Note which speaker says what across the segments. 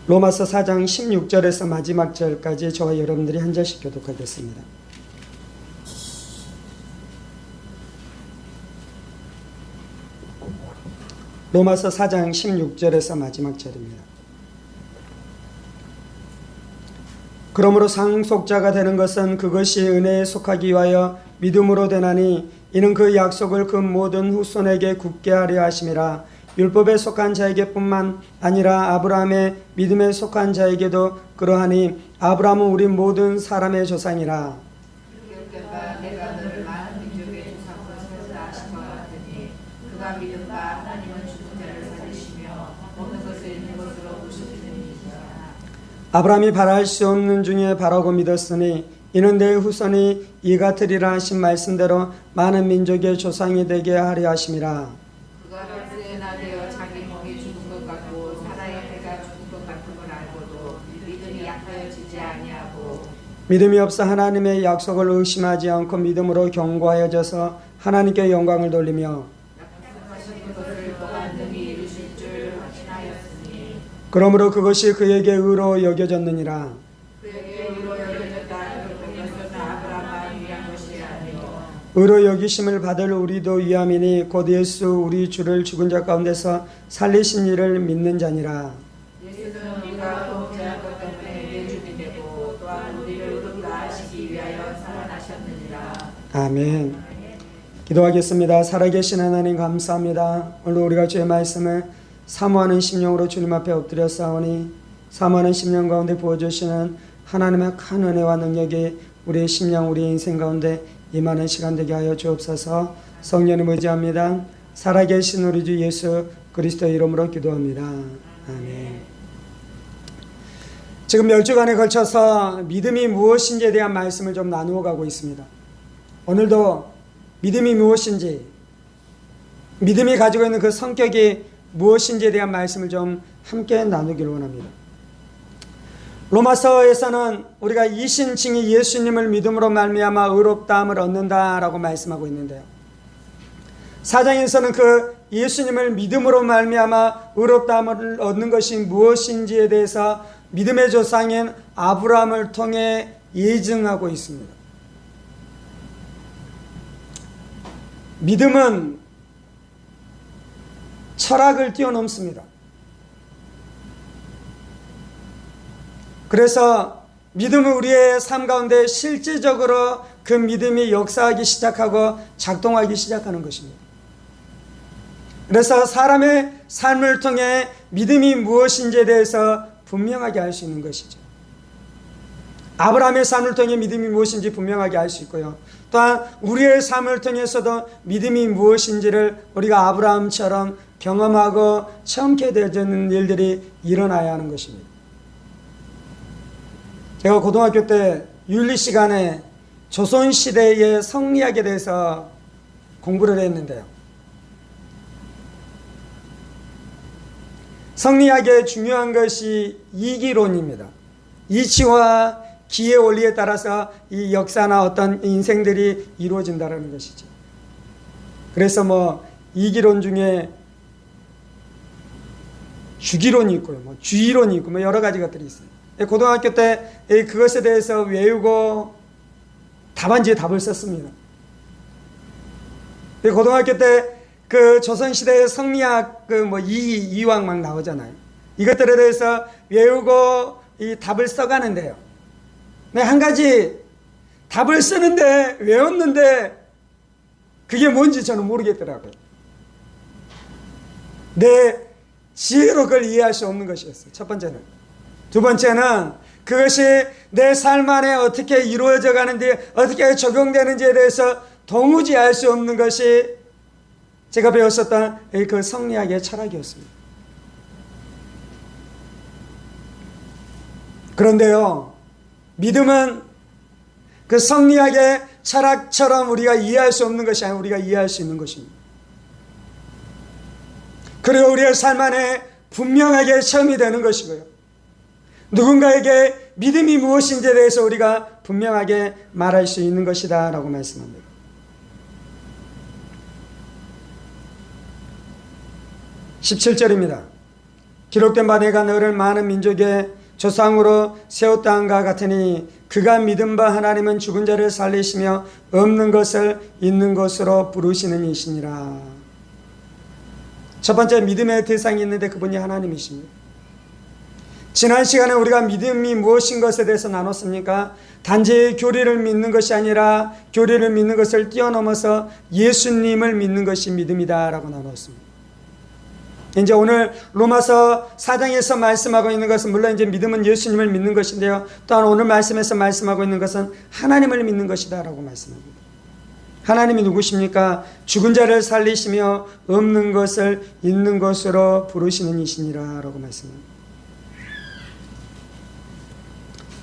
Speaker 1: 로마서 4장 16절에서 마지막 절까지 저와 여러분들이 한 절씩 교독하겠습니다. 로마서 4장 16절에서 마지막 절입니다. 그러므로 상속자가 되는 것은 그것이 은혜에 속하기 위하여 믿음으로 되나니 이는 그 약속을 그 모든 후손에게 굳게 하려 하심이라. 율법에 속한 자에게뿐만 아니라 아브라함의 믿음에 속한 자에게도 그러하니 아브라함은 우리 모든 사람의 조상이라.
Speaker 2: 내가 너를 많은 민족의 조상으로 세우라 하신 것 같으니 그가 믿음과 하나님은 죽은 자를 살리시며 모든 것을 있는 것으로 보시는 이시라.
Speaker 1: 아브라함이 바랄 수 없는 중에 바라고 믿었으니 이는 내 후손이 이 같으리라 하신 말씀대로 많은 민족의 조상이 되게 하려 하심이라.
Speaker 2: 그가 혈세나 되어 자기 몸이 죽은 것 같고 사라의 배가 죽은 것 같은 걸 알고도 믿음이 약하여지지 아니하고
Speaker 1: 믿음이 없어 하나님의 약속을 의심하지 않고 믿음으로 견고하여져서 하나님께 영광을 돌리며
Speaker 2: 약속하신 것을 또한 능히 이루실 줄 확신하였으니
Speaker 1: 그러므로 그것이 그에게 의로 여겨졌느니라.
Speaker 2: 그에게 의로 여겨졌다. 그것은 아브라함만 위한 것이 아니요
Speaker 1: 의로 여기심을 받을 우리도 위함이니 곧 예수 우리 주를 죽은 자 가운데서 살리신 이를 믿는 자니라.
Speaker 2: 예수는 우리가 범죄한 것 때문에 내주이 되고 또한 우리를 의롭다 하시기 위하여 살아나셨느니라.
Speaker 1: 아멘. 기도하겠습니다. 살아계신 하나님 감사합니다. 오늘 우리가 주의 말씀을 사모하는 심령으로 주님 앞에 엎드려 싸우니 사모하는 심령 가운데 부어주시는 하나님의 큰 은혜와 능력이 우리의 심령 우리의 인생 가운데 임하는 시간 되게 하여 주옵소서. 성령님 의지합니다. 살아계신 우리 주 예수 그리스도의 이름으로 기도합니다. 아멘. 지금 몇 주간에 걸쳐서 믿음이 무엇인지에 대한 말씀을 좀 나누어 가고 있습니다. 오늘도 믿음이 무엇인지, 믿음이 가지고 있는 그 성격이 무엇인지에 대한 말씀을 좀 함께 나누기를 원합니다. 로마서에서는 우리가 이신칭이 예수님을 믿음으로 말미암아 의롭다함을 얻는다라고 말씀하고 있는데요. 4장에서는 그 예수님을 믿음으로 말미암아 의롭다함을 얻는 것이 무엇인지에 대해서 믿음의 조상인 아브라함을 통해 예증하고 있습니다. 믿음은 철학을 뛰어넘습니다. 그래서 믿음은 우리의 삶 가운데 실질적으로 그 믿음이 역사하기 시작하고 작동하기 시작하는 것입니다. 그래서 사람의 삶을 통해 믿음이 무엇인지에 대해서 분명하게 알 수 있는 것이죠. 아브라함의 삶을 통해 믿음이 무엇인지 분명하게 알 수 있고요. 또한 우리의 삶을 통해서도 믿음이 무엇인지를 우리가 아브라함처럼 경험하고 체험케 되는 일들이 일어나야 하는 것입니다. 제가 고등학교 때 윤리 시간에 조선시대의 성리학에 대해서 공부를 했는데요. 성리학의 중요한 것이 이기론입니다. 이치와 기의 원리에 따라서 이 역사나 어떤 인생들이 이루어진다는 것이죠. 그래서 이기론 중에 주기론이 있고요, 주의론이 있고 여러 가지 것들이 있어요. 고등학교 때 그것에 대해서 외우고 답안지에 답을 썼습니다. 고등학교 때 그 조선시대의 성리학 이왕 막 나오잖아요. 이것들에 대해서 외우고 이 답을 써가는데요. 한 가지 답을 쓰는데 외웠는데 그게 뭔지 저는 모르겠더라고요. 내 지혜로 그걸 이해할 수 없는 것이었어요. 첫 번째는. 두 번째는 그것이 내 삶 안에 어떻게 이루어져 가는지, 어떻게 적용되는지에 대해서 도무지 알 수 없는 것이 제가 배웠었던 그 성리학의 철학이었습니다. 그런데요, 믿음은 그 성리학의 철학처럼 우리가 이해할 수 없는 것이 아니라 우리가 이해할 수 있는 것입니다. 그리고 우리의 삶 안에 분명하게 체험이 되는 것이고요. 누군가에게 믿음이 무엇인지에 대해서 우리가 분명하게 말할 수 있는 것이다 라고 말씀합니다. 17절입니다. 기록된 바 내가 너를 많은 민족의 조상으로 세웠다함과 같으니 그가 믿은 바 하나님은 죽은 자를 살리시며 없는 것을 있는 것으로 부르시는 이시니라. 첫 번째, 믿음의 대상이 있는데 그분이 하나님이십니다. 지난 시간에 우리가 믿음이 무엇인 것에 대해서 나눴습니까? 단지 교리를 믿는 것이 아니라 교리를 믿는 것을 뛰어넘어서 예수님을 믿는 것이 믿음이다 라고 나눴습니다. 이제 오늘 로마서 4장에서 말씀하고 있는 것은 물론 이제 믿음은 예수님을 믿는 것인데요, 또한 오늘 말씀에서 말씀하고 있는 것은 하나님을 믿는 것이다 라고 말씀합니다. 하나님이 누구십니까? 죽은 자를 살리시며 없는 것을 있는 것으로 부르시는 이시니라 라고 말씀합니다.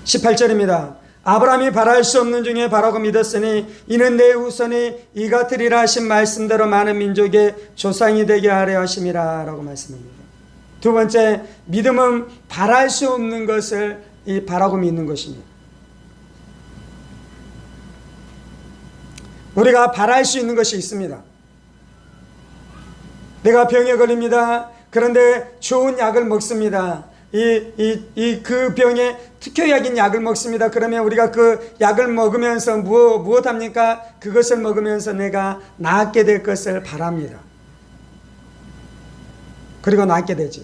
Speaker 1: 18절입니다. 아브라함이 바랄 수 없는 중에 바라고 믿었으니 이는 내 후손이 이 같으리라 하신 말씀대로 많은 민족의 조상이 되게 하려 하심이라 라고 말씀합니다. 두 번째, 믿음은 바랄 수 없는 것을 바라고 믿는 것입니다. 우리가 바랄 수 있는 것이 있습니다. 내가 병에 걸립니다. 그런데 좋은 약을 먹습니다. 그 병에 특효약인 약을 먹습니다. 그러면 우리가 그 약을 먹으면서 무엇 합니까? 그것을 먹으면서 내가 낫게 될 것을 바랍니다. 그리고 낫게 되죠.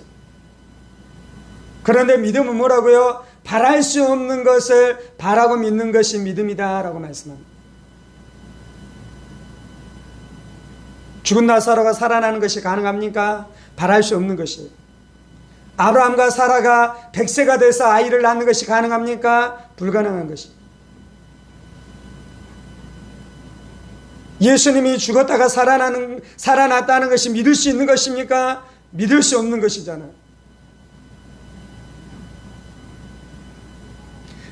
Speaker 1: 그런데 믿음은 뭐라고요? 바랄 수 없는 것을 바라고 믿는 것이 믿음이다 라고 말씀합니다. 죽은 나사로가 살아나는 것이 가능합니까? 바랄 수 없는 것이에요. 아브라함과 사라가 100세가 돼서 아이를 낳는 것이 가능합니까? 불가능한 것입니다. 예수님이 죽었다가 살아났다는 것이 믿을 수 있는 것입니까? 믿을 수 없는 것이잖아요.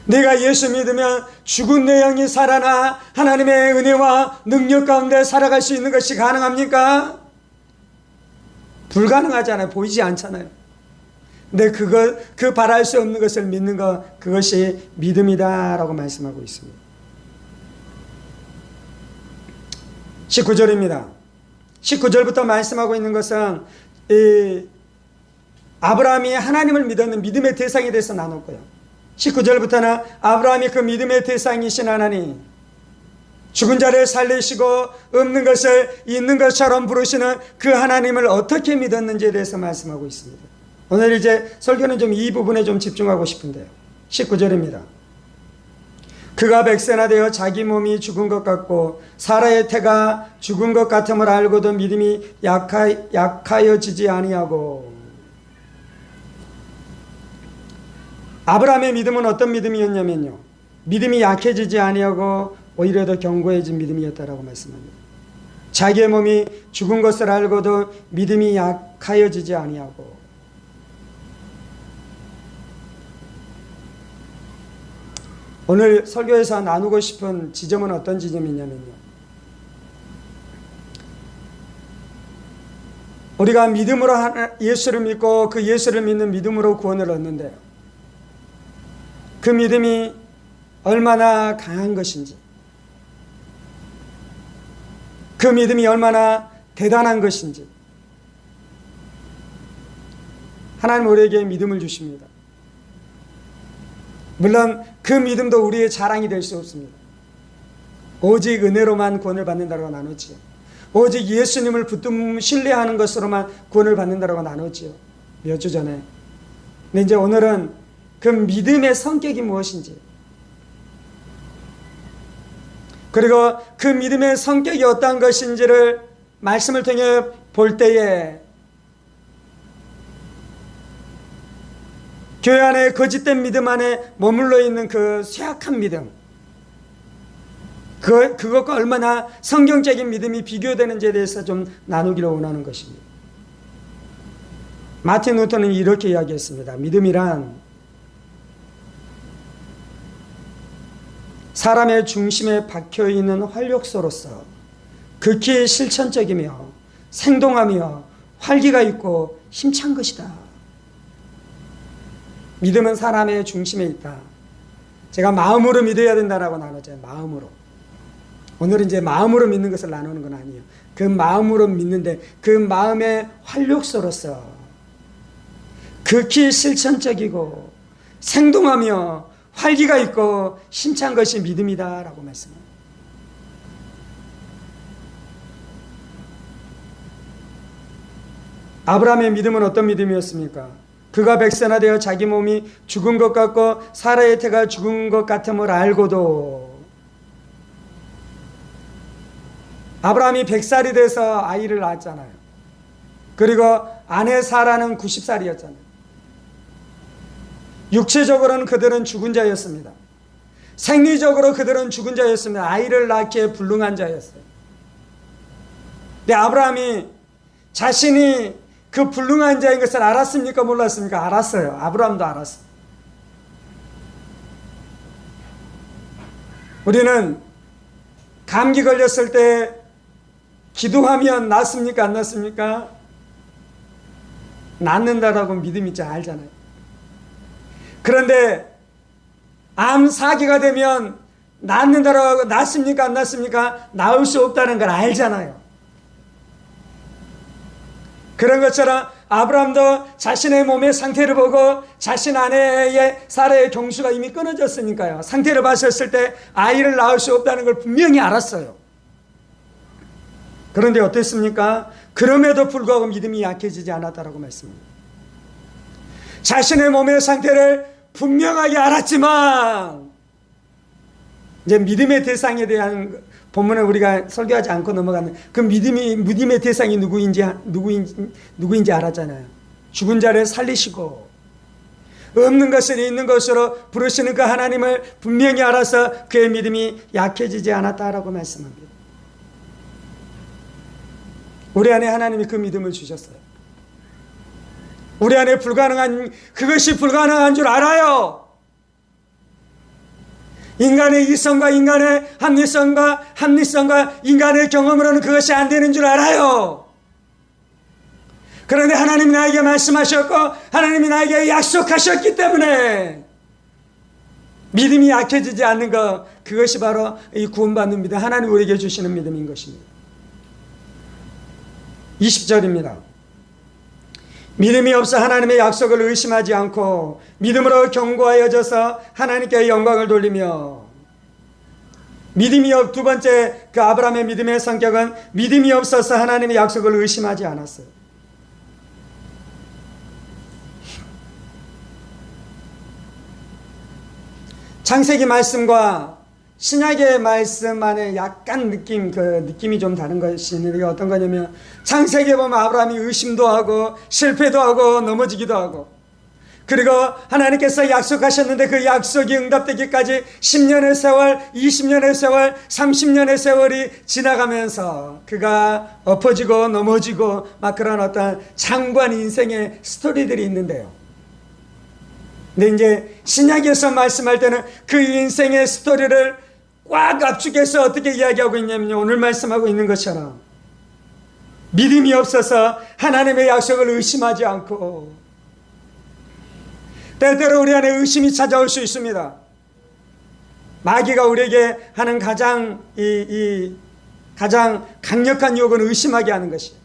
Speaker 1: 내가 예수 믿으면 죽은 내 영이 살아나 하나님의 은혜와 능력 가운데 살아갈 수 있는 것이 가능합니까? 불가능하잖아요. 보이지 않잖아요. 근데 그 바랄 수 없는 것을 믿는 것, 그것이 믿음이다 라고 말씀하고 있습니다. 19절입니다. 19절부터 말씀하고 있는 것은 아브라함이 하나님을 믿었는 믿음의 대상에 대해서 나눴고요. 19절부터는 아브라함이 그 믿음의 대상이신 하나님, 죽은 자를 살리시고 없는 것을 있는 것처럼 부르시는 그 하나님을 어떻게 믿었는지에 대해서 말씀하고 있습니다. 오늘 이제 설교는 좀 이 부분에 좀 집중하고 싶은데요. 19절입니다. 그가 100세나 되어 자기 몸이 죽은 것 같고 사라의 태가 죽은 것 같음을 알고도 믿음이 약하여지지 아니하고. 아브라함의 믿음은 어떤 믿음이었냐면요, 믿음이 약해지지 아니하고 오히려 더 견고해진 믿음이었다라고 말씀합니다. 자기의 몸이 죽은 것을 알고도 믿음이 약하여지지 아니하고. 오늘 설교에서 나누고 싶은 지점은 어떤 지점이냐면요, 우리가 믿음으로 예수를 믿고 그 예수를 믿는 믿음으로 구원을 얻는데요, 그 믿음이 얼마나 강한 것인지, 그 믿음이 얼마나 대단한 것인지, 하나님 우리에게 믿음을 주십니다. 물론 그 믿음도 우리의 자랑이 될 수 없습니다. 오직 은혜로만 구원을 받는다고 나누지요. 오직 예수님을 붙들고 신뢰하는 것으로만 구원을 받는다고 나누지요. 몇 주 전에. 근데 이제 오늘은 그 믿음의 성격이 무엇인지, 그리고 그 믿음의 성격이 어떠한 것인지를 말씀을 통해 볼 때에 교회 안에 거짓된 믿음 안에 머물러 있는 그 쇠약한 믿음, 그것과 얼마나 성경적인 믿음이 비교되는지에 대해서 좀 나누기를 원하는 것입니다. 마틴 루터는 이렇게 이야기했습니다. 믿음이란 사람의 중심에 박혀있는 활력소로서 극히 실천적이며 생동하며 활기가 있고 힘찬 것이다. 믿음은 사람의 중심에 있다. 제가 마음으로 믿어야 된다라고 나누죠. 마음으로. 오늘은 이제 마음으로 믿는 것을 나누는 건 아니에요. 그 마음으로 믿는데 그 마음의 활력소로서 극히 실천적이고 생동하며 활기가 있고 힘찬 것이 믿음이다라고 말씀합니다. 아브라함의 믿음은 어떤 믿음이었습니까? 그가 백세나 되어 자기 몸이 죽은 것 같고 사라의 태가 죽은 것 같음을 알고도 아브라함이 100살이 돼서 아이를 낳았잖아요. 그리고 아내 사라는 90살이었잖아요. 육체적으로는 그들은 죽은 자였습니다. 생리적으로 그들은 죽은 자였습니다. 아이를 낳기에 불능한 자였어요. 근데 아브라함이 자신이 그 불능한 자인 것을 알았습니까? 몰랐습니까? 알았어요. 아브라함도 알았어요. 우리는 감기 걸렸을 때 기도하면 낫습니까? 안 낫습니까? 낫는다라고 믿음이 잘 알잖아요. 그런데 암 사기가 되면 낫는다라고 낫습니까? 안 낫습니까? 나을 수 없다는 걸 알잖아요. 그런 것처럼 아브라함도 자신의 몸의 상태를 보고 자신 아내의 사라의 경수가 이미 끊어졌으니까요. 상태를 봤었을 때 아이를 낳을 수 없다는 걸 분명히 알았어요. 그런데 어땠습니까? 그럼에도 불구하고 믿음이 약해지지 않았다라고 말씀합니다. 자신의 몸의 상태를 분명하게 알았지만 이제 믿음의 대상에 대한 본문을 우리가 설교하지 않고 넘어갔는데 그 믿음의 대상이 누구인지 알았잖아요. 죽은 자를 살리시고 없는 것을 있는 것으로 부르시는 그 하나님을 분명히 알아서 그의 믿음이 약해지지 않았다라고 말씀합니다. 우리 안에 하나님이 그 믿음을 주셨어요. 우리 안에 그것이 불가능한 줄 알아요. 인간의 이성과 인간의 합리성과 인간의 경험으로는 그것이 안 되는 줄 알아요. 그런데 하나님이 나에게 말씀하셨고 하나님이 나에게 약속하셨기 때문에 믿음이 약해지지 않는 것, 그것이 바로 이 구원받는 믿음, 하나님 우리에게 주시는 믿음인 것입니다. 20절입니다. 믿음이 없어 하나님의 약속을 의심하지 않고 믿음으로 견고하여져서 하나님께 영광을 돌리며, 두 번째 그 아브라함의 믿음의 성격은 믿음이 없어서 하나님의 약속을 의심하지 않았어요. 창세기 말씀과 신약의 말씀 안에 약간 느낌이 좀 다른 것이 있는데, 어떤 거냐면 창세기에 보면 아브라함이 의심도 하고 실패도 하고 넘어지기도 하고, 그리고 하나님께서 약속하셨는데 그 약속이 응답되기까지 10년의 세월, 20년의 세월, 30년의 세월이 지나가면서 그가 엎어지고 넘어지고 막 그런 어떤 장관 인생의 스토리들이 있는데요. 근데 이제 신약에서 말씀할 때는 그 인생의 스토리를 꽉 압축해서 어떻게 이야기하고 있냐면, 오늘 말씀하고 있는 것처럼 믿음이 없어서 하나님의 약속을 의심하지 않고, 때때로 우리 안에 의심이 찾아올 수 있습니다. 마귀가 우리에게 하는 가장 강력한 유혹은 의심하게 하는 것이에요.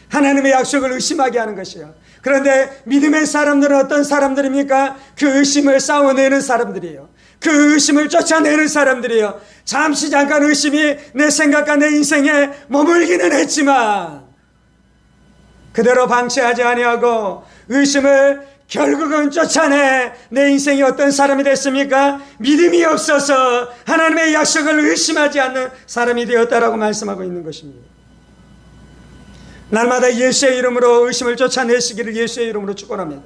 Speaker 1: 하나님의 약속을 의심하게 하는 것이에요. 그런데 믿음의 사람들은 어떤 사람들입니까? 그 의심을 싸워내는 사람들이에요. 그 의심을 쫓아내는 사람들이에요. 잠깐 의심이 내 생각과 내 인생에 머물기는 했지만 그대로 방치하지 아니하고 의심을 결국은 쫓아내 내 인생이 어떤 사람이 됐습니까? 믿음이 없어서 하나님의 약속을 의심하지 않는 사람이 되었다라고 말씀하고 있는 것입니다. 날마다 예수의 이름으로 의심을 쫓아내시기를 예수의 이름으로 축원합니다.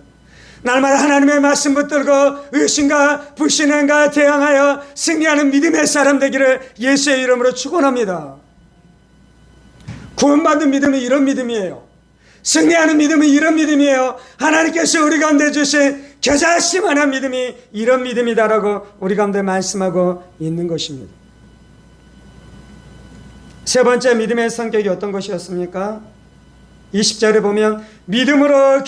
Speaker 1: 날마다 하나님의 말씀 붙들고 의심과 불신앙과 대항하여 승리하는 믿음의 사람 되기를 예수의 이름으로 축원합니다. 구원받은 믿음은 이런 믿음이에요. 승리하는 믿음은 이런 믿음이에요. 하나님께서 우리 가운데 주신 겨자씨만한 믿음이 이런 믿음이다라고 우리 가운데 말씀하고 있는 것입니다. 세 번째 믿음의 성격이 어떤 것이었습니까? 20절에 보면 믿음으로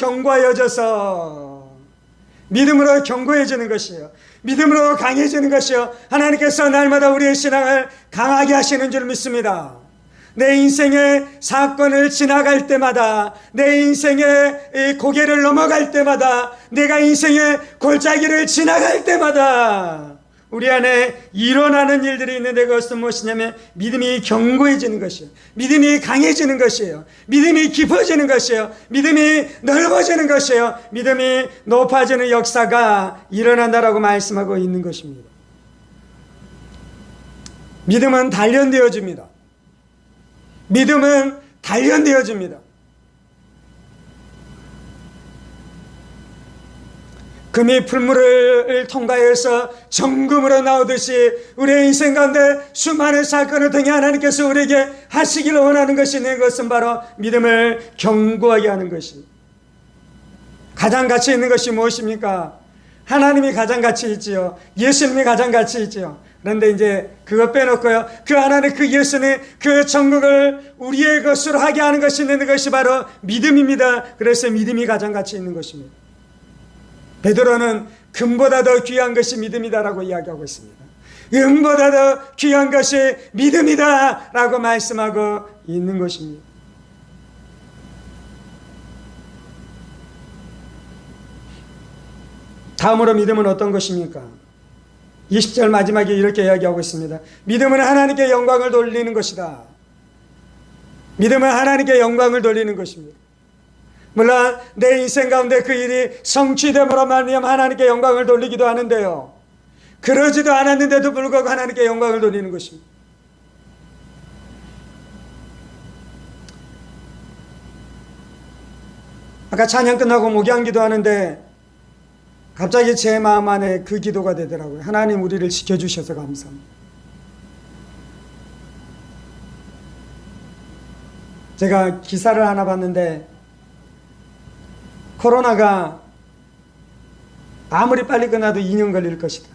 Speaker 1: 견고해지는 것이에요. 믿음으로 강해지는 것이요, 하나님께서 날마다 우리의 신앙을 강하게 하시는 줄 믿습니다. 내 인생의 사건을 지나갈 때마다, 내 인생의 고개를 넘어갈 때마다, 내가 인생의 골짜기를 지나갈 때마다 우리 안에 일어나는 일들이 있는데, 그것은 무엇이냐면 믿음이 견고해지는 것이에요. 믿음이 강해지는 것이에요. 믿음이 깊어지는 것이에요. 믿음이 넓어지는 것이에요. 믿음이 높아지는 역사가 일어난다라고 말씀하고 있는 것입니다. 믿음은 단련되어집니다. 믿음은 단련되어집니다. 금이 풀물을 통과해서 정금으로 나오듯이 우리의 인생 가운데 수많은 사건을 통해 하나님께서 우리에게 하시기를 원하는 것이 있는 것은 바로 믿음을 견고하게 하는 것이. 가장 가치 있는 것이 무엇입니까? 하나님이 가장 가치 있지요. 예수님이 가장 가치 있지요. 그런데 이제 그거 빼놓고요, 그 하나님, 그 예수님, 그 천국을 우리의 것으로 하게 하는 것이 있는 것이 바로 믿음입니다. 그래서 믿음이 가장 가치 있는 것입니다. 베드로는 금보다 더 귀한 것이 믿음이다라고 이야기하고 있습니다. 은보다 더 귀한 것이 믿음이다라고 말씀하고 있는 것입니다. 다음으로 믿음은 어떤 것입니까? 20절 마지막에 이렇게 이야기하고 있습니다. 믿음은 하나님께 영광을 돌리는 것이다. 믿음은 하나님께 영광을 돌리는 것입니다. 물론 내 인생 가운데 그 일이 성취됨으로 말미암아 하나님께 영광을 돌리기도 하는데요, 그러지도 않았는데도 불구하고 하나님께 영광을 돌리는 것입니다. 아까 찬양 끝나고 목양 기도하는데 갑자기 제 마음 안에 그 기도가 되더라고요. 하나님, 우리를 지켜주셔서 감사합니다. 제가 기사를 하나 봤는데, 코로나가 아무리 빨리 끝나도 2년 걸릴 것이다.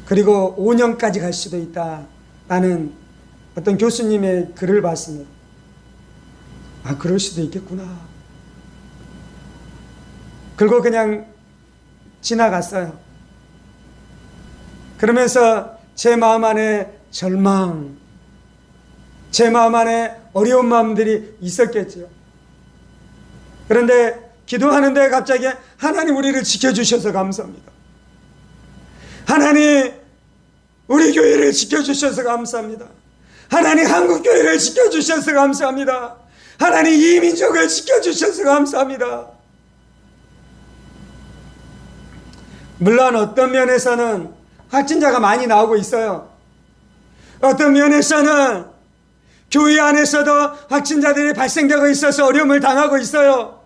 Speaker 1: 그리고 5년까지 갈 수도 있다라는 어떤 교수님의 글을 봤습니다. 아, 그럴 수도 있겠구나. 그리고 그냥 지나갔어요. 그러면서 제 마음 안에 절망, 제 마음 안에 어려운 마음들이 있었겠죠. 그런데 기도하는데 갑자기 하나님, 우리를 지켜주셔서 감사합니다. 하나님, 우리 교회를 지켜주셔서 감사합니다. 하나님, 한국교회를 지켜주셔서 감사합니다. 하나님, 이 민족을 지켜주셔서 감사합니다. 물론 어떤 면에서는 확진자가 많이 나오고 있어요. 어떤 면에서는 교회 안에서도 확진자들이 발생되고 있어서 어려움을 당하고 있어요.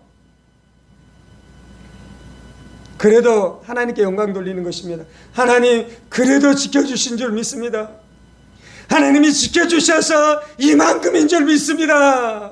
Speaker 1: 그래도 하나님께 영광 돌리는 것입니다. 하나님, 그래도 지켜주신 줄 믿습니다. 하나님이 지켜주셔서 이만큼인 줄 믿습니다.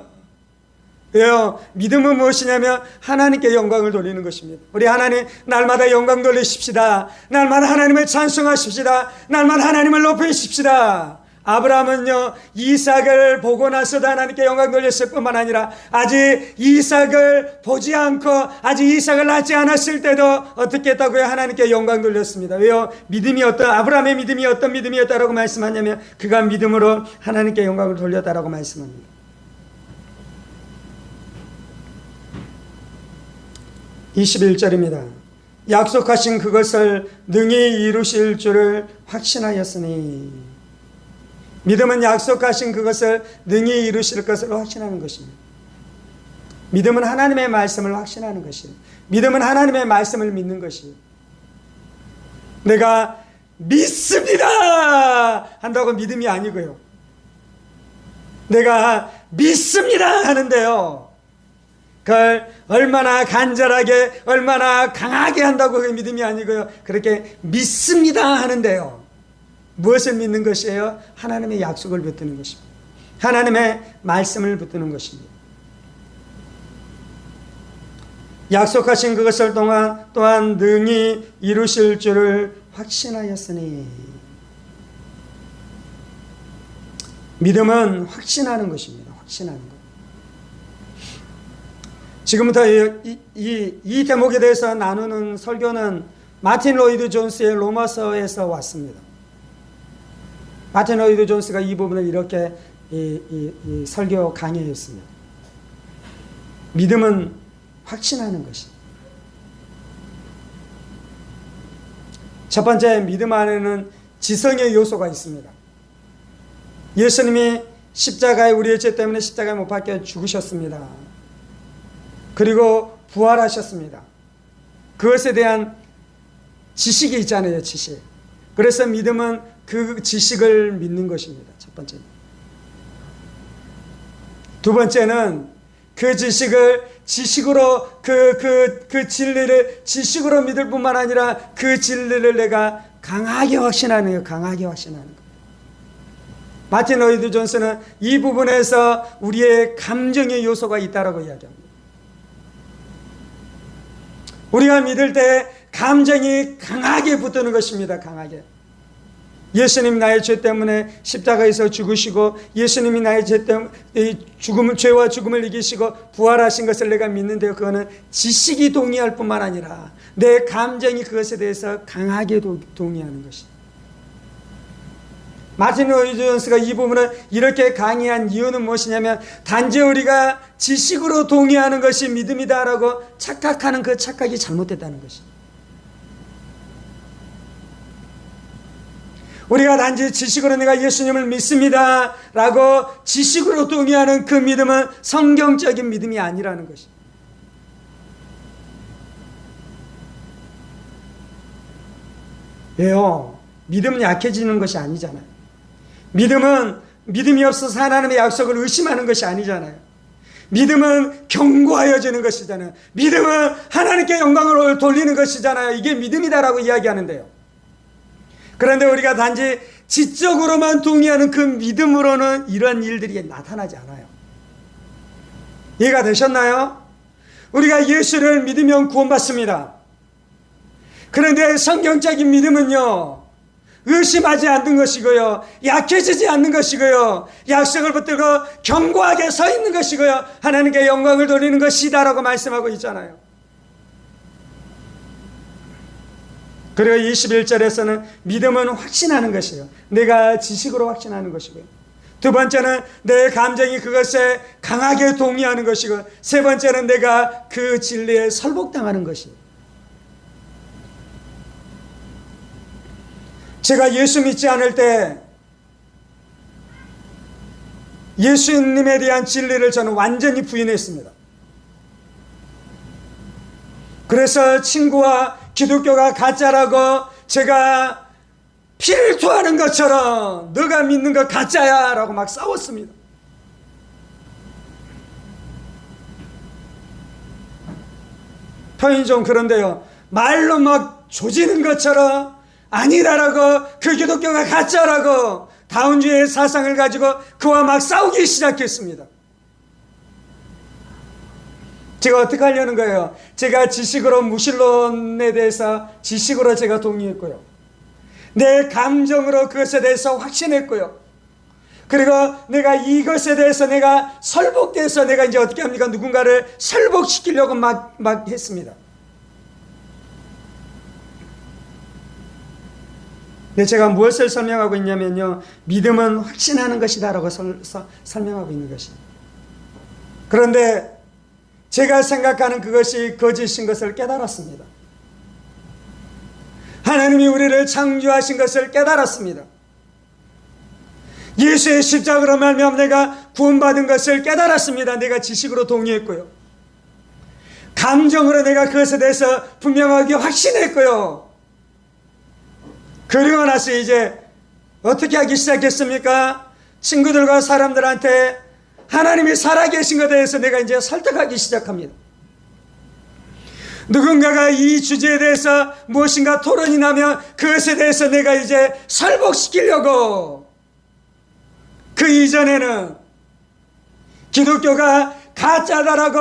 Speaker 1: 왜요? 믿음은 무엇이냐면 하나님께 영광을 돌리는 것입니다. 우리 하나님, 날마다 영광 돌리십시다. 날마다 하나님을 찬송하십시다. 날마다 하나님을 높이십시다. 아브라함은요, 이삭을 보고 나서도 하나님께 영광 돌렸을 뿐만 아니라 아직 이삭을 보지 않고 아직 이삭을 낳지 않았을 때도 어떻게 했다고요? 하나님께 영광 돌렸습니다. 왜요? 믿음이 아브라함의 믿음이 어떤 믿음이었다라고 말씀하냐면 그가 믿음으로 하나님께 영광을 돌렸다라고 말씀합니다. (21절입니다) 약속하신 그것을 능히 이루실 줄을 확신하였으니. 믿음은 약속하신 그것을 능히 이루실 것을 확신하는 것입니다. 믿음은 하나님의 말씀을 확신하는 것이에요. 믿음은 하나님의 말씀을 믿는 것이에요. 내가 믿습니다 한다고 믿음이 아니고요, 내가 믿습니다 하는데요, 그걸 얼마나 간절하게 얼마나 강하게 한다고 그게 믿음이 아니고요, 그렇게 믿습니다 하는데요, 무엇을 믿는 것이에요? 하나님의 약속을 붙드는 것입니다. 하나님의 말씀을 붙드는 것입니다. 약속하신 그것을 또한 능히 이루실 줄을 확신하였으니. 믿음은 확신하는 것입니다. 확신하는 것. 지금부터 이 대목에 대해서 나누는 설교는 마틴 로이드 존스의 로마서에서 왔습니다. 마틴 로이드 존스가 이 부분을 이렇게 이 설교 강의했습니다. 믿음은 확신하는 것이. 첫 번째, 믿음 안에는 지성의 요소가 있습니다. 예수님이 십자가에 우리의 죄 때문에 십자가에 못 박혀 죽으셨습니다. 그리고 부활하셨습니다. 그것에 대한 지식이 있잖아요, 지식. 그래서 믿음은 그 지식을 믿는 것입니다. 첫 번째. 두 번째는 그 지식으로 그 진리를 지식으로 믿을 뿐만 아니라 그 진리를 내가 강하게 확신하는 거예요. 강하게 확신하는 거예요. 마틴 로이드 존스는 이 부분에서 우리의 감정의 요소가 있다라고 이야기합니다. 우리가 믿을 때 감정이 강하게 붙드는 것입니다. 강하게. 예수님이 나의 죄 때문에 십자가에서 죽으시고 예수님이 나의 죄 때문에 죄와 죽음을 이기시고 부활하신 것을 내가 믿는데요. 그거는 지식이 동의할 뿐만 아니라 내 감정이 그것에 대해서 강하게 동의하는 것입니다. 마틴 로이드 존스가 이 부분을 이렇게 강의한 이유는 무엇이냐면 단지 우리가 지식으로 동의하는 것이 믿음이다라고 착각하는 그 착각이 잘못됐다는 것입니다. 우리가 단지 지식으로 내가 예수님을 믿습니다 라고 지식으로 동의하는 그 믿음은 성경적인 믿음이 아니라는 것입니다. 왜요? 믿음은 약해지는 것이 아니잖아요. 믿음은 믿음이 없어서 하나님의 약속을 의심하는 것이 아니잖아요. 믿음은 견고하여지는 것이잖아요. 믿음은 하나님께 영광을 돌리는 것이잖아요. 이게 믿음이다라고 이야기하는데요. 그런데 우리가 단지 지적으로만 동의하는 그 믿음으로는 이런 일들이 나타나지 않아요. 이해가 되셨나요? 우리가 예수를 믿으면 구원받습니다. 그런데 성경적인 믿음은요, 의심하지 않는 것이고요, 약해지지 않는 것이고요, 약속을 붙들고 견고하게 서 있는 것이고요, 하나님께 영광을 돌리는 것이다라고 말씀하고 있잖아요. 그리고 21절에서는 믿음은 확신하는 것이에요. 내가 지식으로 확신하는 것이고요. 두 번째는 내 감정이 그것에 강하게 동의하는 것이고, 세 번째는 내가 그 진리에 설복당하는 것이에요. 제가 예수 믿지 않을 때 예수님에 대한 진리를 저는 완전히 부인했습니다. 그래서 친구와 기독교가 가짜라고 제가 피를 토하는 것처럼 너가 믿는 거 가짜야 라고 막 싸웠습니다. 표현이 좀 그런데요, 말로 막 조지는 것처럼 아니다라고, 그 기독교가 가짜라고 다운주의 사상을 가지고 그와 막 싸우기 시작했습니다. 제가 어떻게 하려는 거예요? 제가 지식으로 무신론에 대해서 지식으로 제가 동의했고요, 내 감정으로 그것에 대해서 확신했고요, 그리고 내가 이것에 대해서 내가 설복돼서 내가 이제 어떻게 합니까? 누군가를 설복시키려고 막 했습니다. 근데 제가 무엇을 설명하고 있냐면요, 믿음은 확신하는 것이다 라고 설명하고 있는 것입니다. 그런데 제가 생각하는 그것이 거짓인 것을 깨달았습니다. 하나님이 우리를 창조하신 것을 깨달았습니다. 예수의 십자가로 말미암아 내가 구원받은 것을 깨달았습니다. 내가 지식으로 동의했고요, 감정으로 내가 그것에 대해서 분명하게 확신했고요. 그리고 나서 이제 어떻게 하기 시작했습니까? 친구들과 사람들한테 하나님이 살아계신 것에 대해서 내가 이제 설득하기 시작합니다. 누군가가 이 주제에 대해서 무엇인가 토론이 나면 그것에 대해서 내가 이제 설복시키려고, 그 이전에는 기독교가 가짜다라고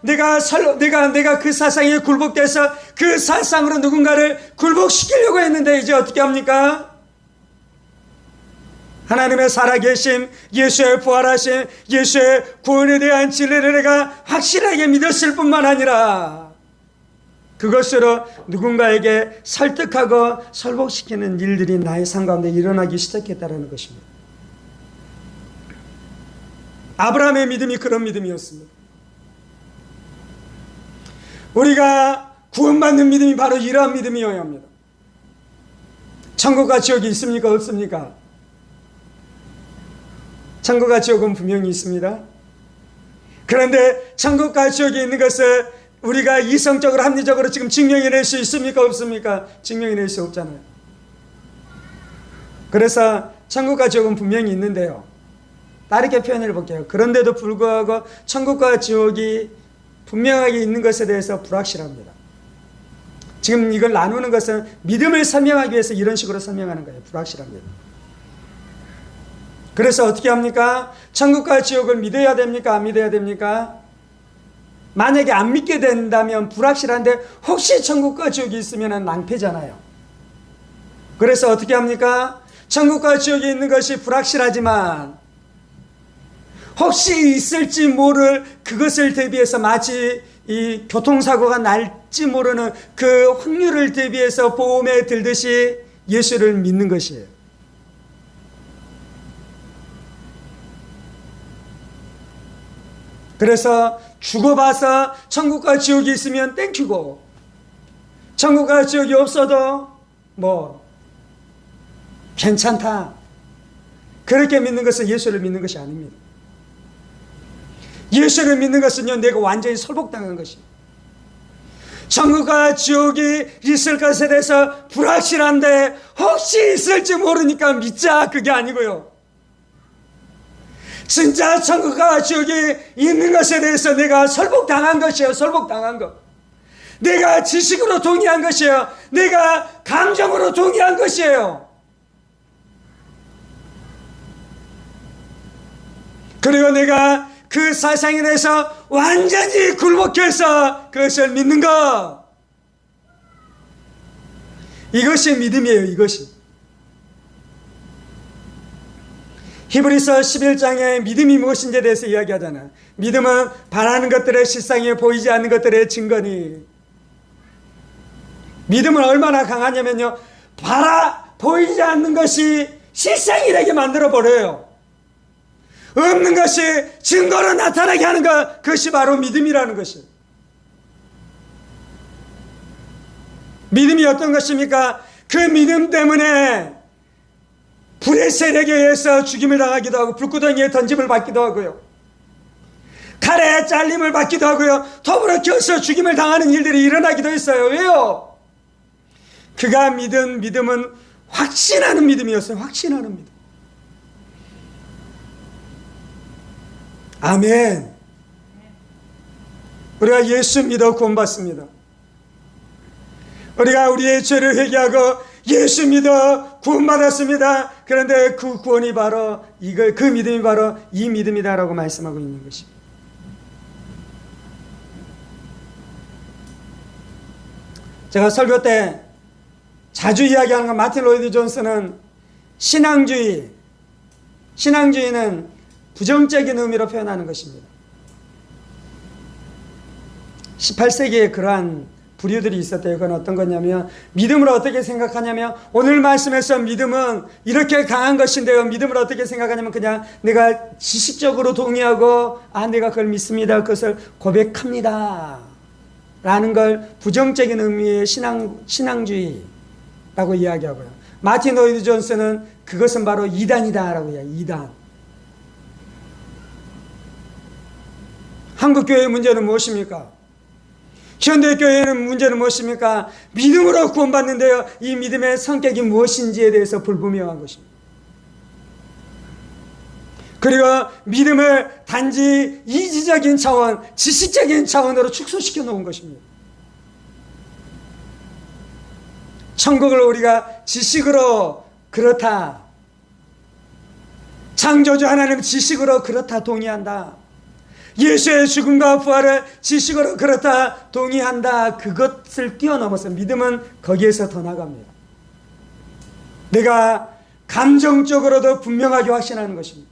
Speaker 1: 내가 그 사상에 굴복돼서 그 사상으로 누군가를 굴복시키려고 했는데, 이제 어떻게 합니까? 하나님의 살아계심, 예수의 부활하심, 예수의 구원에 대한 진리를 내가 확실하게 믿었을 뿐만 아니라 그것으로 누군가에게 설득하고 설복시키는 일들이 나의 삶 가운데 일어나기 시작했다는 것입니다. 아브라함의 믿음이 그런 믿음이었습니다. 우리가 구원받는 믿음이 바로 이러한 믿음이어야 합니다. 천국과 지옥이 있습니까? 없습니까? 천국과 지옥은 분명히 있습니다. 그런데 천국과 지옥이 있는 것을 우리가 이성적으로 합리적으로 지금 증명해낼 수 있습니까? 없습니까? 증명해낼 수 없잖아요. 그래서 천국과 지옥은 분명히 있는데요, 다르게 표현해 볼게요. 그런데도 불구하고 천국과 지옥이 분명하게 있는 것에 대해서 불확실합니다. 지금 이걸 나누는 것은 믿음을 설명하기 위해서 이런 식으로 설명하는 거예요. 불확실합니다. 그래서 어떻게 합니까? 천국과 지옥을 믿어야 됩니까? 안 믿어야 됩니까? 만약에 안 믿게 된다면 불확실한데 혹시 천국과 지옥이 있으면 낭패잖아요. 그래서 어떻게 합니까? 천국과 지옥이 있는 것이 불확실하지만 혹시 있을지 모를 그것을 대비해서 마치 이 교통사고가 날지 모르는 그 확률을 대비해서 보험에 들듯이 예수를 믿는 것이에요. 그래서 죽어봐서 천국과 지옥이 있으면 땡큐고, 천국과 지옥이 없어도 뭐 괜찮다, 그렇게 믿는 것은 예수를 믿는 것이 아닙니다. 예수를 믿는 것은요, 내가 완전히 설복당한 것이에요. 천국과 지옥이 있을 것에 대해서 불확실한데 혹시 있을지 모르니까 믿자, 그게 아니고요, 진짜 천국과 지옥이 있는 것에 대해서 내가 설복당한 것이에요. 설복당한 것. 내가 지식으로 동의한 것이에요. 내가 감정으로 동의한 것이에요. 그리고 내가 그 사상에 대해서 완전히 굴복해서 그것을 믿는 것, 이것이 믿음이에요. 이것이. 히브리서 11장에 믿음이 무엇인지에 대해서 이야기하잖아요. 믿음은 바라는 것들의 실상에 보이지 않는 것들의 증거니. 믿음은 얼마나 강하냐면요, 보이지 않는 것이 실상이 되게 만들어버려요. 없는 것이 증거로 나타나게 하는 것, 그것이 바로 믿음이라는 것이에요. 믿음이 어떤 것입니까? 그 믿음 때문에 불의 세력에 의해서 죽임을 당하기도 하고, 불구덩이에 던짐을 받기도 하고요, 칼에 잘림을 받기도 하고요, 톱으로 켜서 죽임을 당하는 일들이 일어나기도 했어요. 왜요? 그가 믿은 믿음은 확신하는 믿음이었어요. 확신하는 믿음. 아멘. 우리가 예수 믿어 구원받습니다. 우리가 우리의 죄를 회개하고 예수 믿어 구원받았습니다. 그런데 그 구원이 바로 그 믿음이 바로 이 믿음이다라고 말씀하고 있는 것입니다. 제가 설교 때 자주 이야기하는 건, 마틴 로이드 존스는 신앙주의는 부정적인 의미로 표현하는 것입니다. 18세기에 그러한 부류들이 있었대요. 그건 어떤 거냐면, 믿음을 어떻게 생각하냐면, 오늘 말씀에서 믿음은 이렇게 강한 것인데요, 믿음을 어떻게 생각하냐면 그냥 내가 지식적으로 동의하고 내가 그걸 믿습니다, 그것을 고백합니다 라는 걸 부정적인 의미의 신앙주의라고 이야기하고요, 마틴 로이드 존스는 그것은 바로 이단이다 라고 이야기해요. 이단. 한국교회의 문제는 무엇입니까? 현대교회는 문제는 무엇입니까? 믿음으로 구원받는데요, 이 믿음의 성격이 무엇인지에 대해서 불분명한 것입니다. 그리고 믿음을 단지 이지적인 차원, 지식적인 차원으로 축소시켜 놓은 것입니다. 천국을 우리가 지식으로 그렇다, 창조주 하나님 지식으로 그렇다 동의한다, 예수의 죽음과 부활을 지식으로 그렇다 동의한다, 그것을 뛰어넘어서 믿음은 거기에서 더 나갑니다. 내가 감정적으로도 분명하게 확신하는 것입니다.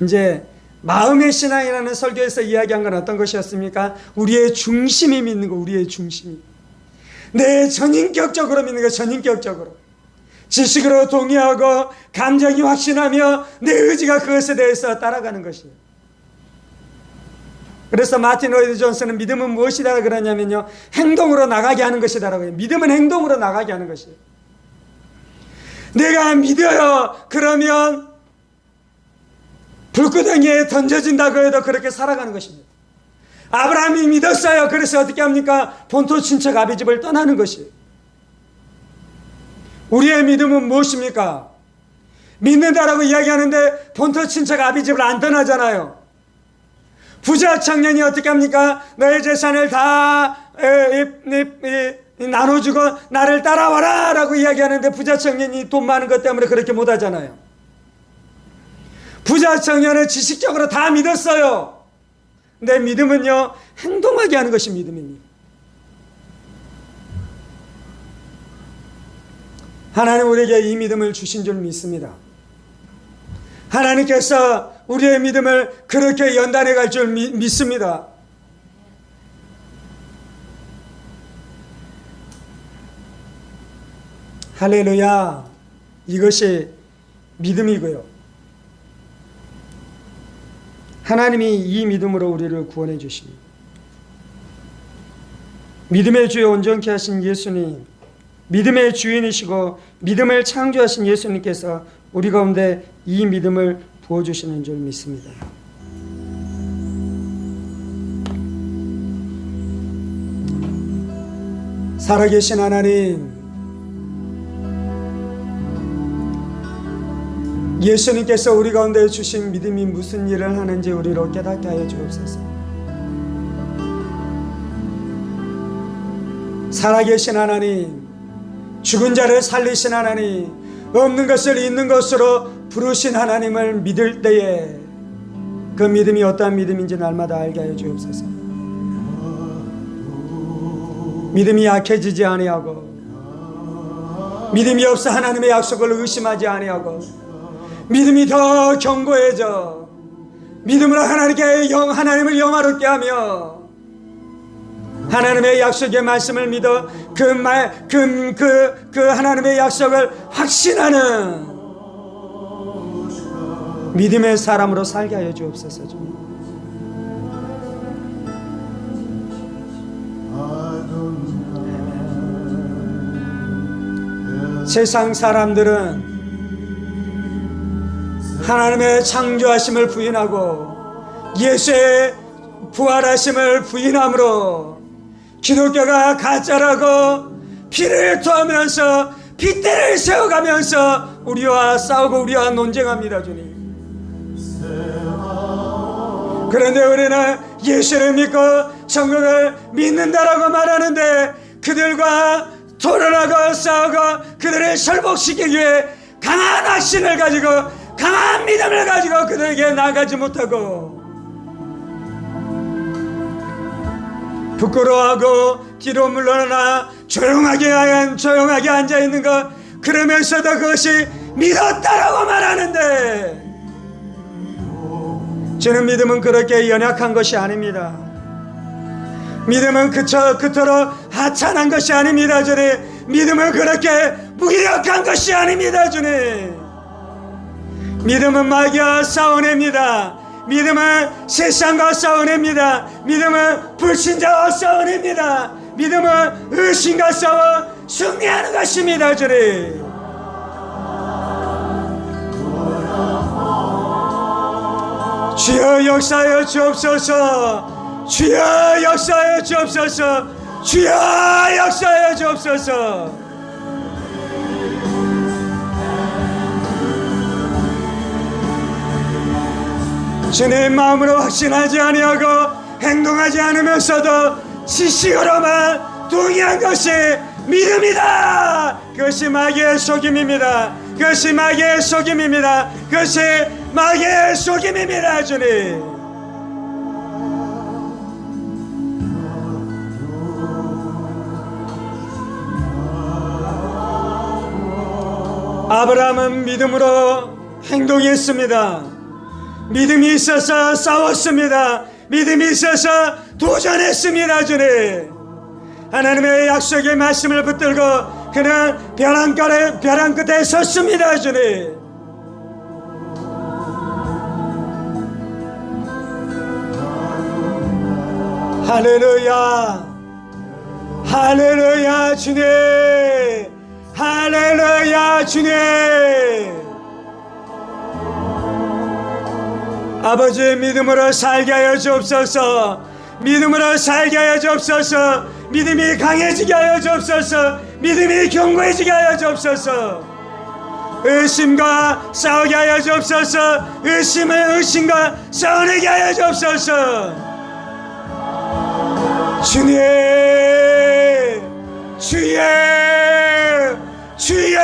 Speaker 1: 이제 마음의 신앙이라는 설교에서 이야기한 건 어떤 것이었습니까? 우리의 중심이 믿는 거, 우리의 중심이. 내 전인격적으로 믿는 거, 전인격적으로. 지식으로 동의하고 감정이 확신하며 내 의지가 그것에 대해서 따라가는 것이에요. 그래서 마틴 로이드 존슨은 믿음은 무엇이다 그러냐면요, 행동으로 나가게 하는 것이다라고 해요. 믿음은 행동으로 나가게 하는 것이에요. 내가 믿어요. 그러면 불구덩이에 던져진다고 해도 그렇게 살아가는 것입니다. 아브라함이 믿었어요. 그래서 어떻게 합니까? 본토 친척 아비집을 떠나는 것이에요. 우리의 믿음은 무엇입니까? 믿는다라고 이야기하는데 본토 친척 아비집을 안 떠나잖아요. 부자 청년이 어떻게 합니까? 너의 재산을 다 나눠주고 나를 따라와라 라고 이야기하는데 부자 청년이 돈 많은 것 때문에 그렇게 못하잖아요. 부자 청년은 지식적으로 다 믿었어요. 근데 믿음은요, 행동하게 하는 것이 믿음입니다. 하나님 우리에게 이 믿음을 주신 줄 믿습니다. 하나님께서 우리의 믿음을 그렇게 연단해 갈 줄 믿습니다. 할렐루야. 이것이 믿음이고요. 하나님이 이 믿음으로 우리를 구원해 주십니다. 믿음의 주에 온전케 하신 예수님, 믿음의 주인이시고 믿음을 창조하신 예수님께서 우리 가운데 이 믿음을 부어주시는 줄 믿습니다. 살아계신 하나님, 예수님께서 우리 가운데 주신 믿음이 무슨 일을 하는지 우리로 깨닫게 하여 주옵소서. 살아계신 하나님, 죽은 자를 살리신 하나님, 없는 것을 있는 것으로 부르신 하나님을 믿을 때에 그 믿음이 어떠한 믿음인지 날마다 알게 하여 주옵소서. 믿음이 약해지지 아니하고, 믿음이 없어 하나님의 약속을 의심하지 아니하고, 믿음이 더 견고해져 믿음으로 하나님을 영화롭게 하며 하나님의 약속의 말씀을 믿어 그 하나님의 약속을 확신하는 믿음의 사람으로 살게 하여 주옵소서. 세상 사람들은 하나님의 창조하심을 부인하고 예수의 부활하심을 부인함으로 기독교가 가짜라고 피를 토하면서 핏대를 세워가면서 우리와 싸우고 우리와 논쟁합니다. 주님. 그런데 우리는 예수를 믿고 천국을 믿는다라고 말하는데 그들과 토론하고 싸우고 그들을 설복시키기 위해 강한 확신을 가지고 강한 믿음을 가지고 그들에게 나가지 못하고 부끄러워하고 뒤로 물러나 조용하게 앉아있는 것, 그러면서도 그것이 믿었다라고 말하는데 저는 믿음은 그렇게 연약한 것이 아닙니다. 믿음은 그토록 하찮은 것이 아닙니다. 주님, 믿음은 그렇게 무기력한 것이 아닙니다. 주님, 믿음은 마귀와 싸워냅니다. 믿음은 세상과 싸워냅니다. 믿음은 불신자와 싸워냅니다. 믿음은 의심과 싸워 승리하는 것입니다. 주님, 주여 역사하여 주옵소서. 주여 역사하여 주옵소서. 주여 역사하여 주옵소서. 주님 마음으로 확신하지 아니하고 행동하지 않으면서도 지식으로만 동의한 것이 믿음이다. 그것이 마귀의 속임입니다. 그것이 마귀의 속임입니다. 그것이 마귀의 속임입니다. 주님, 아브라함은 믿음으로 행동했습니다. 믿음이 있어서 싸웠습니다. 믿음이 있어서 도전했습니다. 주님, 하나님의 약속의 말씀을 붙들고 그는 벼랑 끝에 섰습니다. 주님, 할렐루야, 할렐루야. 주님, 할렐루야. 주님, 아버지, 믿음으로 살게 하여 주옵소서. 믿음으로 살게 하여 주옵소서. 믿음이 강해지게 하여 주옵소서. 믿음이 견고해지게 하여 주옵소서. 의심과 싸우게 하여 주옵소서. 의심을 의심과 싸우게 하여 주옵소서. 주님, 주의, 주의.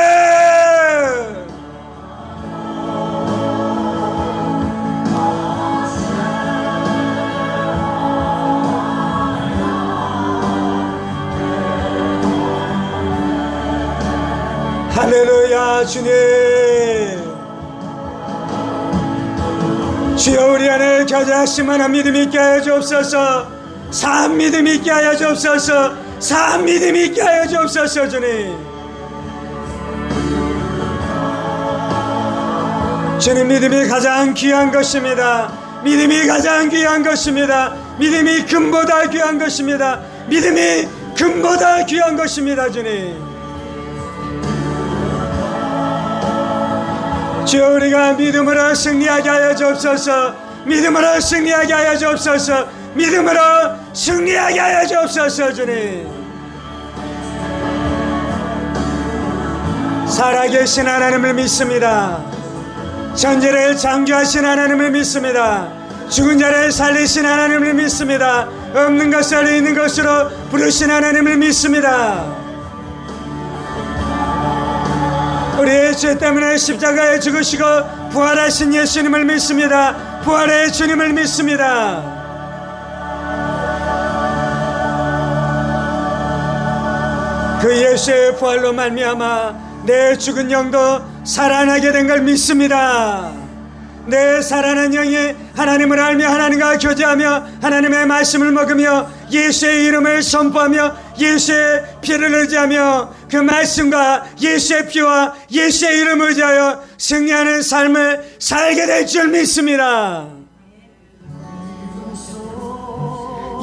Speaker 1: 할렐루야. 주님, 주여 우리 안에 겨자씨만한 믿음 있게 하여 주옵소서. 산 믿음 있게 하여 주옵소서. 산 믿음 있게 하여 주옵소서. 주님, 주님, 믿음이 가장 귀한 것입니다. 믿음이 가장 귀한 것입니다. 믿음이 금보다 귀한 것입니다. 믿음이 금보다 귀한 것입니다. 주님, 주여 우리가 믿음으로 승리하게 하여 주옵소서. 믿음으로 승리하게 하여 주옵소서. 믿음으로 승리하게 하여 주옵소서. 주님, 살아계신 하나님을 믿습니다. 천지를 창조하신 하나님을 믿습니다. 죽은 자를 살리신 하나님을 믿습니다. 없는 것을 있는 것으로 부르신 하나님을 믿습니다. 우리의 죄 때문에 십자가에 죽으시고 부활하신 예수님을 믿습니다. 부활의 주님을 믿습니다. 그 예수의 부활로 말미암아 내 죽은 영도 살아나게 된 걸 믿습니다. 내 살아난 영이 하나님을 알며 하나님과 교제하며 하나님의 말씀을 먹으며 예수의 이름을 선포하며 예수의 피를 의지하며 그 말씀과 예수의 피와 예수의 이름을 의지하여 승리하는 삶을 살게 될 줄 믿습니다.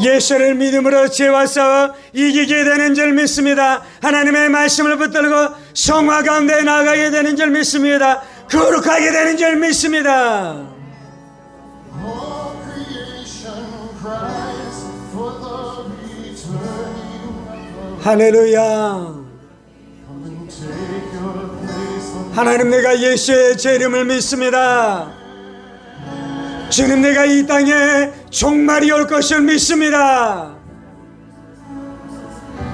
Speaker 1: 예수를 믿음으로 죄와 싸워 이기게 되는 줄 믿습니다. 하나님의 말씀을 붙들고 성화 가운데 나아가게 되는 줄 믿습니다. 거룩하게 되는 줄 믿습니다. 할렐루야. 하나님, 내가 예수의 제 이름을 믿습니다. 주님, 내가 이 땅에 종말이 올 것을 믿습니다.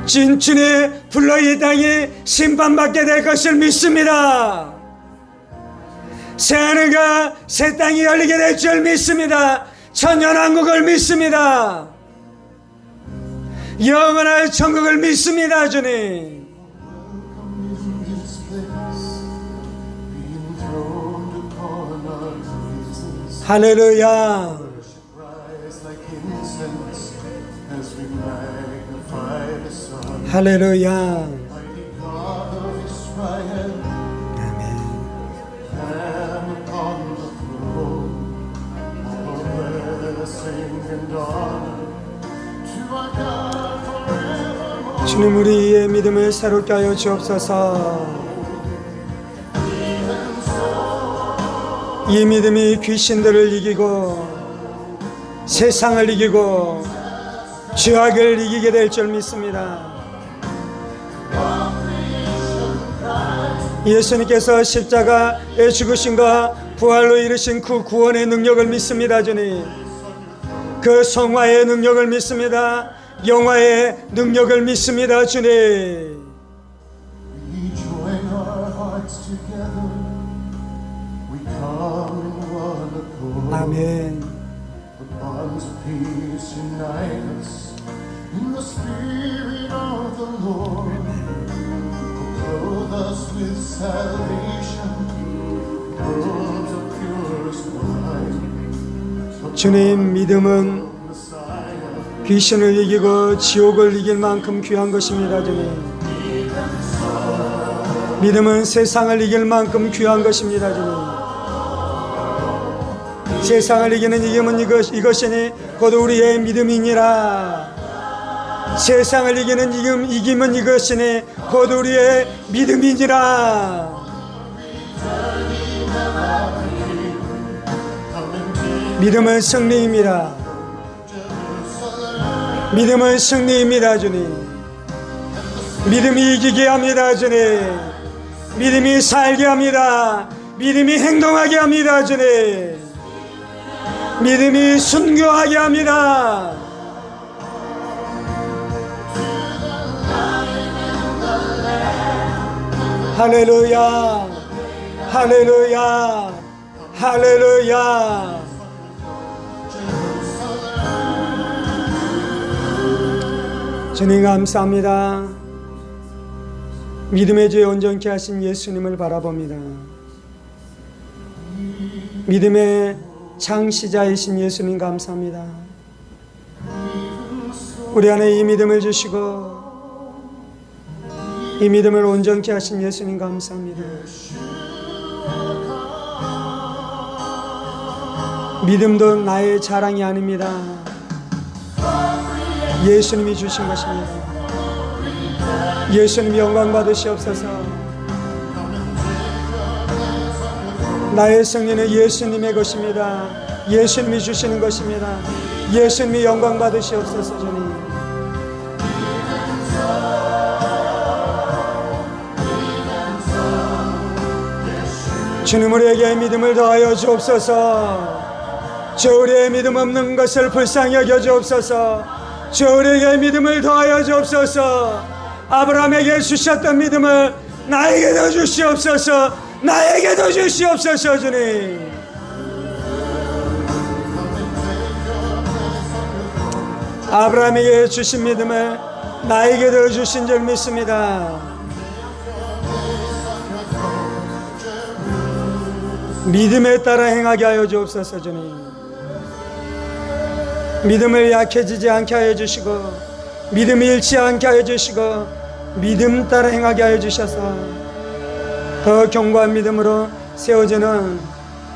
Speaker 1: 주님 불러 이 땅이 심판받게 될 것을 믿습니다. 새하늘과 새 땅이 열리게 될 줄 믿습니다. 천년왕국을 믿습니다. 영원한 천국을 믿습니다. 주님, 할렐루야. 할렐루야. 주님, 우리의 믿음을 새롭게 하여 주옵소서. 이 믿음이 귀신들을 이기고 세상을 이기고 죄악을 이기게 될 줄 믿습니다. 예수님께서 십자가의 죽으심과 부활로 이루신 그 구원의 능력을 믿습니다. 주님, 그 성화의 능력을 믿습니다. 영화의 능력을 믿습니다. 주님, 아멘. 주님, 믿음은 귀신을 이기고 지옥을 이길 만큼 귀한 것입니다. 주님, 믿음은 세상을 이길 만큼 귀한 것입니다. 주님, 세상을 이기는 이김은 이것이니 곧 우리의 믿음이니라. 세상을 이기는 이김은 이것이니 곧 우리의 믿음이니라. 믿음은 승리입니다. 믿음은 승리입니다. 주님, 믿음이 이기게 합니다. 주님, 믿음이 살게 합니다. 믿음이 행동하게 합니다. 주님, 믿음이 순교하게 합니다. 할렐루야, 할렐루야, 할렐루야. 주님 감사합니다. 믿음의 죄 온전케 하신 예수님을 바라봅니다. 믿음의 창시자이신 예수님 감사합니다. 우리 안에 이 믿음을 주시고 이 믿음을 온전케 하신 예수님 감사합니다. 믿음도 나의 자랑이 아닙니다. 예수님이 주신 것입니다. 예수님 영광 받으시옵소서. 나의 승리는 예수님의 것입니다. 예수님이 주시는 것입니다. 예수님이 영광 받으시옵소서. 주님, 주님, 우리에게 믿음을 더하여 주옵소서. 주 우리의 믿음 없는 것을 불쌍히 여겨 주옵소서. 주 우리에게 믿음을 더하여 주옵소서. 아브라함에게 주셨던 믿음을 나에게도 주시옵소서. 나에게도 주시옵소서. 주님, 아브라함에게 주신 믿음을 나에게도 주신 줄 믿습니다. 믿음에 따라 행하게 하여 주옵소서. 주님, 믿음을 약해지지 않게 하여 주시고 믿음이 잃지 않게 하여 주시고 믿음 따라 행하게 하여 주셔서 더 견고한 믿음으로 세워지는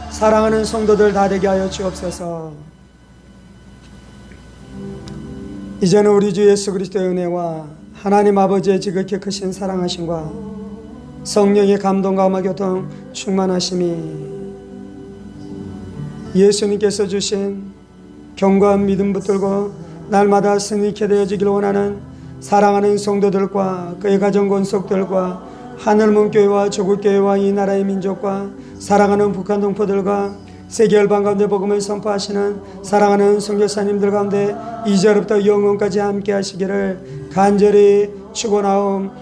Speaker 1: 사랑하는 성도들 다 되게 하여 주옵소서. 이제는 우리 주 예수 그리스도의 은혜와 하나님 아버지의 지극히 크신 사랑하심과 성령의 감동과 교통 충만하심이 예수님께서 주신 견고한 믿음 붙들고 날마다 승리케 되어지길 원하는 사랑하는 성도들과 그의 가정 권속들과 하늘문교회와 조국교회와 이 나라의 민족과 사랑하는 북한 동포들과 세계 열방 가운데 복음을 선포하시는 사랑하는 선교사님들 가운데 이제로부터 영원까지 함께 하시기를 간절히 축원하옵나이다.